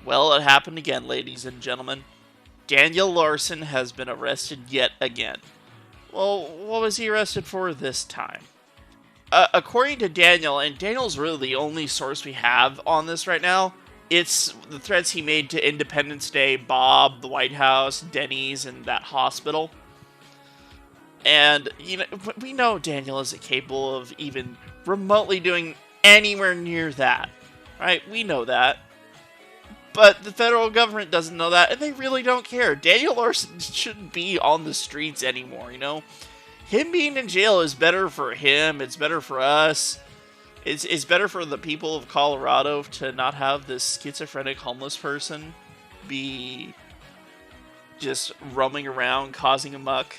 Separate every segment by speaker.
Speaker 1: Well, it happened again, ladies and gentlemen. Daniel Larson has been arrested yet again. Well, what was he arrested for this time? According to Daniel, and Daniel's really the only source we have on this right now, it's the threats he made to Independence Day, Bob, the White House, Denny's, and that hospital. And, we know Daniel isn't capable of even remotely doing anywhere near that. Right? We know that. But the federal government doesn't know that, and they really don't care. Daniel Larson shouldn't be on the streets anymore. Him being in jail is better for him, it's better for us. It's better for the people of Colorado to not have this schizophrenic homeless person be just roaming around causing a muck.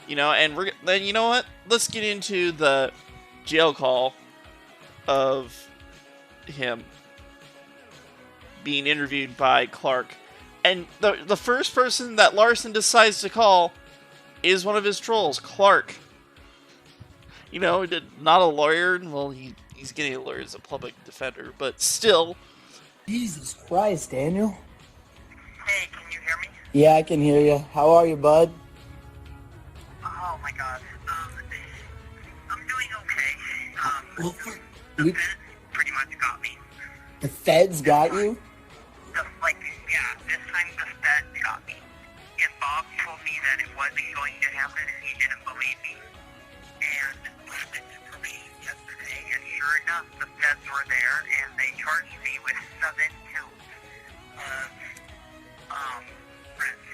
Speaker 1: And then you know what? Let's get into the jail call of him being interviewed by Clark. And the first person that Larson decides to call is one of his trolls, Clark. Not a lawyer. Well, he's getting a lawyer as a public defender, but still.
Speaker 2: Jesus Christ, Daniel.
Speaker 3: Hey, can you hear me?
Speaker 2: Yeah, I can hear you. How are you, bud?
Speaker 3: Oh my god. I'm doing okay.
Speaker 2: Well,
Speaker 3: The feds pretty much got me.
Speaker 2: the feds got you?
Speaker 3: This time the feds got me. And Bob told me that it wasn't going to happen and he didn't believe me. And I went to probation yesterday and sure enough the feds were there and they charged me with 7 counts of threats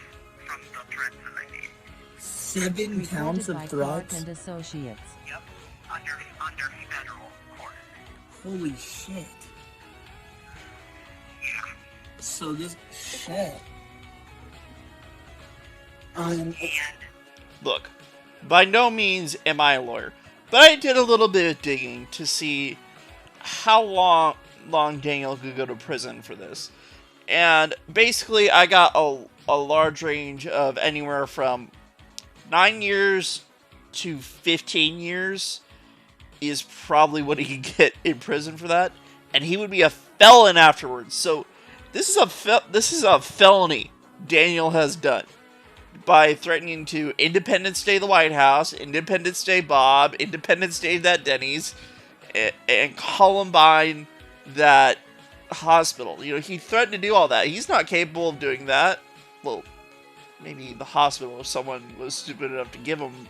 Speaker 3: from the threats that I made.
Speaker 2: 7 counts of
Speaker 4: Clark
Speaker 2: threats?
Speaker 4: and Associates.
Speaker 3: Yep. Under federal court.
Speaker 2: Holy shit.
Speaker 3: Yeah.
Speaker 2: So this shit.
Speaker 3: And
Speaker 1: Look, by no means am I a lawyer, but I did a little bit of digging to see how long Daniel could go to prison for this. And basically, I got a large range of anywhere from 9 years to 15 years is probably what he could get in prison for that, and he would be a felon afterwards. So this is a felony Daniel has done by threatening to Independence Day the White House, Independence Day Bob, Independence Day that Denny's, and Columbine that hospital. He threatened to do all that. He's not capable of doing that. Well, maybe the hospital if someone was stupid enough to give him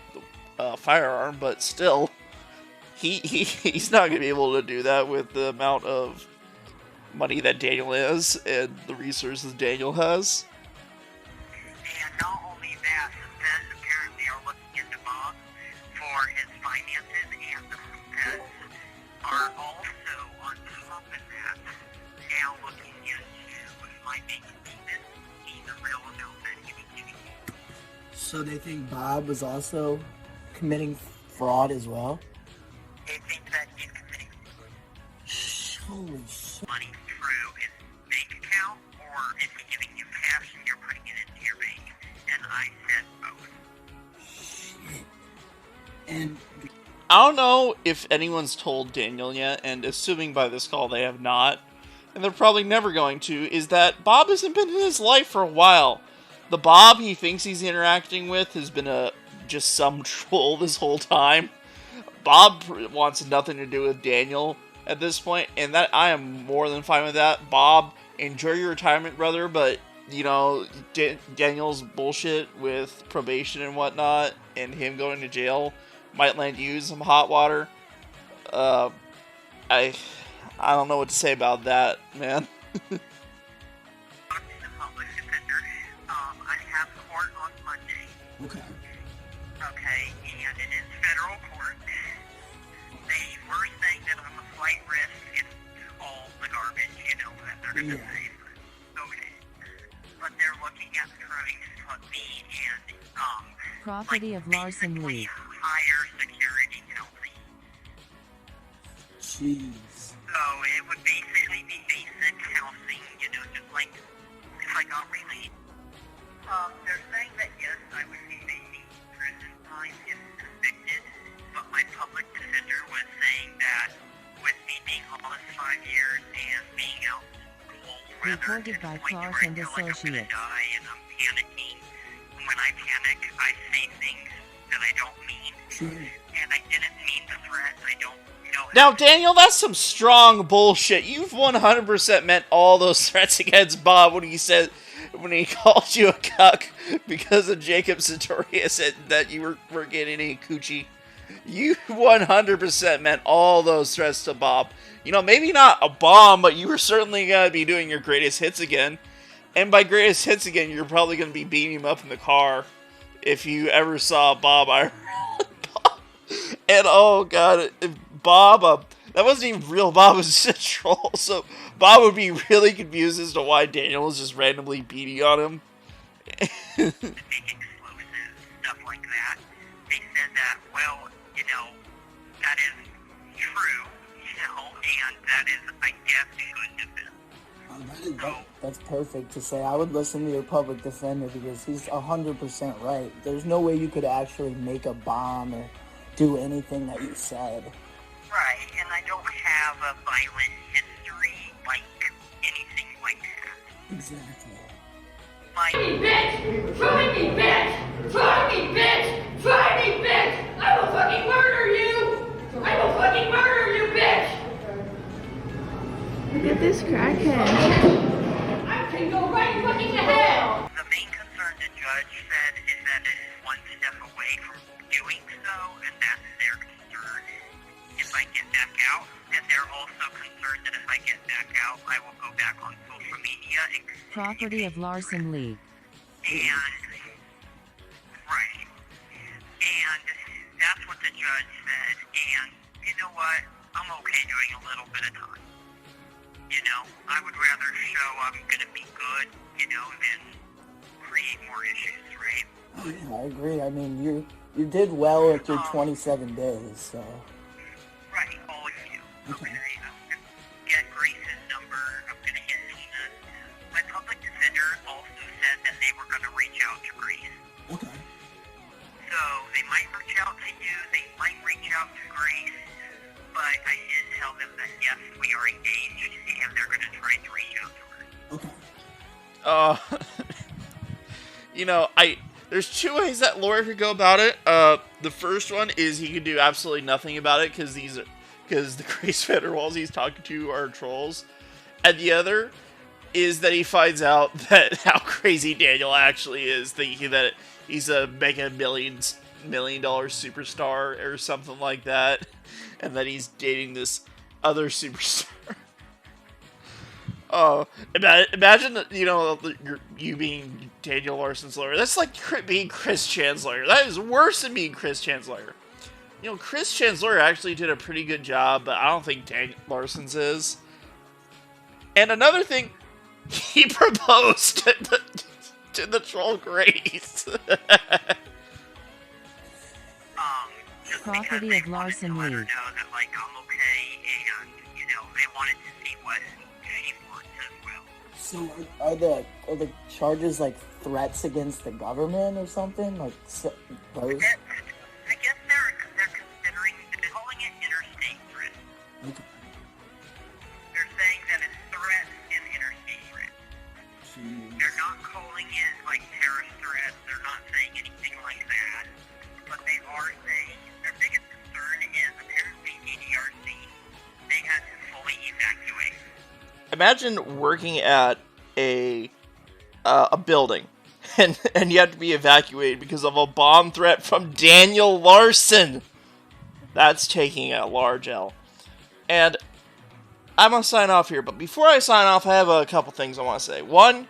Speaker 1: the firearm, but still, he's not going to be able to do that with the amount of money that Daniel has and the resources Daniel has.
Speaker 3: And not only that, the feds apparently are looking into Bob for his finances, and the feds are also, on top of that, now looking into my bank statement, see the real amount that he was giving me.
Speaker 2: So they think Bob was also committing fraud as well?
Speaker 3: They think that he's committing
Speaker 2: Holy shit.
Speaker 3: money through his bank account, or is he giving you cash and you're putting it into your bank? And I said both.
Speaker 2: Shit. And
Speaker 1: I don't know if anyone's told Daniel yet, and assuming by this call they have not, and they're probably never going to, is that Bob hasn't been in his life for a while. The Bob he thinks he's interacting with has been just some troll this whole time. Bob wants nothing to do with Daniel at this point, and that I am more than fine with that. Bob, enjoy your retirement, brother, but Daniel's bullshit with probation and whatnot, and him going to jail might land you some hot water. I don't know what to say about that, man.
Speaker 3: Talked to the public defender. I have court on Monday.
Speaker 2: okay.
Speaker 3: Okay, and it is federal court. They were saying that I'm a flight risk and all the garbage, that they're going to
Speaker 2: Yeah.
Speaker 3: say. Okay. But they're looking at trying to put me in,
Speaker 4: Property of Larson
Speaker 3: basically
Speaker 4: Lee.
Speaker 3: higher security housing.
Speaker 2: Jeez.
Speaker 3: So it would basically be basic housing, just like if I got released. They're saying that yes, I would be facing prison time if convicted, but my public defender was saying that with me being almost 5 years and being out of school rather at
Speaker 4: Reported
Speaker 3: this
Speaker 4: by
Speaker 3: point where I
Speaker 4: Larson
Speaker 3: feel like I'm gonna
Speaker 4: Associates.
Speaker 3: die and I'm panicking. And when I panic, I say things that I don't mean.
Speaker 2: Sure.
Speaker 3: And I didn't mean the threat. I don't know
Speaker 1: Now,
Speaker 3: how
Speaker 1: Daniel, that's some strong bullshit. You've 100% meant all those threats against Bob when he called you a cuck because of Jacob Sartorius said that you were getting a coochie. You 100% meant all those threats to Bob. You know, maybe not a bomb, but you were certainly going to be doing your greatest hits again. And by greatest hits again, you're probably going to be beating him up in the car if you ever saw Bob. And oh god, Bob, that wasn't even real Bob, it was just a troll. So Bob would be really confused as to why Daniel was just randomly beating on him.
Speaker 3: big explosives, stuff like that. They said that, well, that is true, and that is, I guess, shouldn't have been.
Speaker 2: That's perfect to say. I would listen to your public defender because he's 100% right. There's no way you could actually make a bomb or do anything that you said.
Speaker 3: Right, and I don't have a violent history like anything like that.
Speaker 2: Exactly.
Speaker 3: Like,
Speaker 5: Try me, bitch! Try me, bitch! Try me, bitch! Try me, bitch! I will fucking murder you! I will fucking murder you, bitch!
Speaker 6: Look at this crackhead.
Speaker 5: I can go right fucking to hell!
Speaker 3: the main concern the judge said is that it is one step away from doing so, and that's their concern if I get back out. And they're also concerned that if I get back out, I will go back on social media and
Speaker 4: Property of Larson League.
Speaker 3: right. And that's what the judge said. And you know what? I'm okay doing a little bit of time. I would rather show I'm gonna be good, than create more issues, right?
Speaker 2: I agree. I mean, you did well with your 27 days, so.
Speaker 3: Right, all of you. I'm gonna get Grace's number. I'm gonna get Tina's. My public defender also said that they were gonna reach out to Grace.
Speaker 2: Okay.
Speaker 3: So they might reach out to you. They might reach out to Grace. But I did tell them that yes, we are engaged, and they're gonna try to reach out to her.
Speaker 2: Okay.
Speaker 1: There's two ways that lawyer could go about it. The first one is he could do absolutely nothing about it because the Grace Federals he's talking to are trolls, and the other is that he finds out that how crazy Daniel actually is, thinking that he's a mega $1 million superstar or something like that, and that he's dating this other superstar. Oh, imagine you being Daniel Larson's lawyer. That's like being Chris Chan's lawyer. That is worse than being Chris Chan's lawyer. Chris Chan's lawyer actually did a pretty good job, but I don't think Daniel Larson's is. And another thing, he proposed to the troll Grace.
Speaker 3: Just
Speaker 4: Property
Speaker 3: because
Speaker 4: of Larson
Speaker 3: they wanted to let her
Speaker 4: League.
Speaker 3: know that, I'm okay, and, they wanted to see what she wants as well.
Speaker 2: So are the charges like threats against the government or something? Like those?
Speaker 3: I guess they're considering, they're calling it interstate threat.
Speaker 2: Okay.
Speaker 3: They're saying that it's threats and interstate threat. They're not calling it like terrorist threats. They're not saying anything like that. But they are saying their biggest concern is apparently ADRC. They had to fully evacuate.
Speaker 1: Imagine working at a building, and you have to be evacuated because of a bomb threat from Daniel Larson. That's taking a large L. And I'm gonna sign off here, but before I sign off, I have a couple things I want to say. One,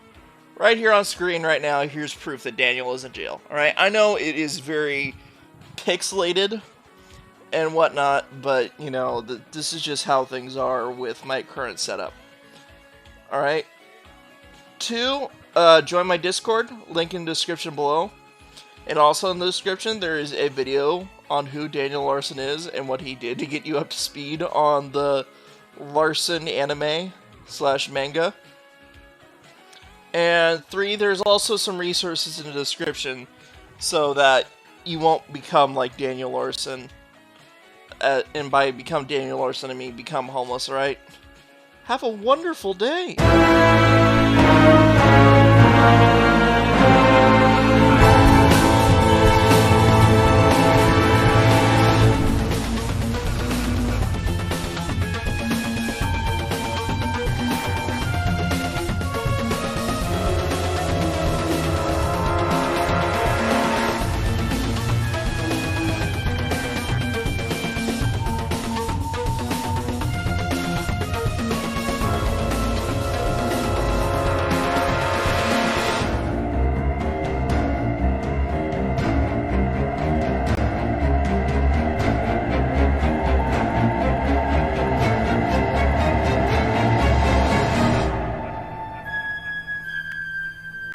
Speaker 1: right here on screen right now, here's proof that Daniel is in jail. Alright, I know it is very pixelated and whatnot, but, this is just how things are with my current setup. Alright. 2, join my Discord, link in the description below. And also in the description, there is a video on who Daniel Larson is and what he did to get you up to speed on the Larson anime/manga. And 3, there's also some resources in the description so that you won't become like Daniel Larson. And by become Daniel Larson, I mean become homeless, alright? Have a wonderful day!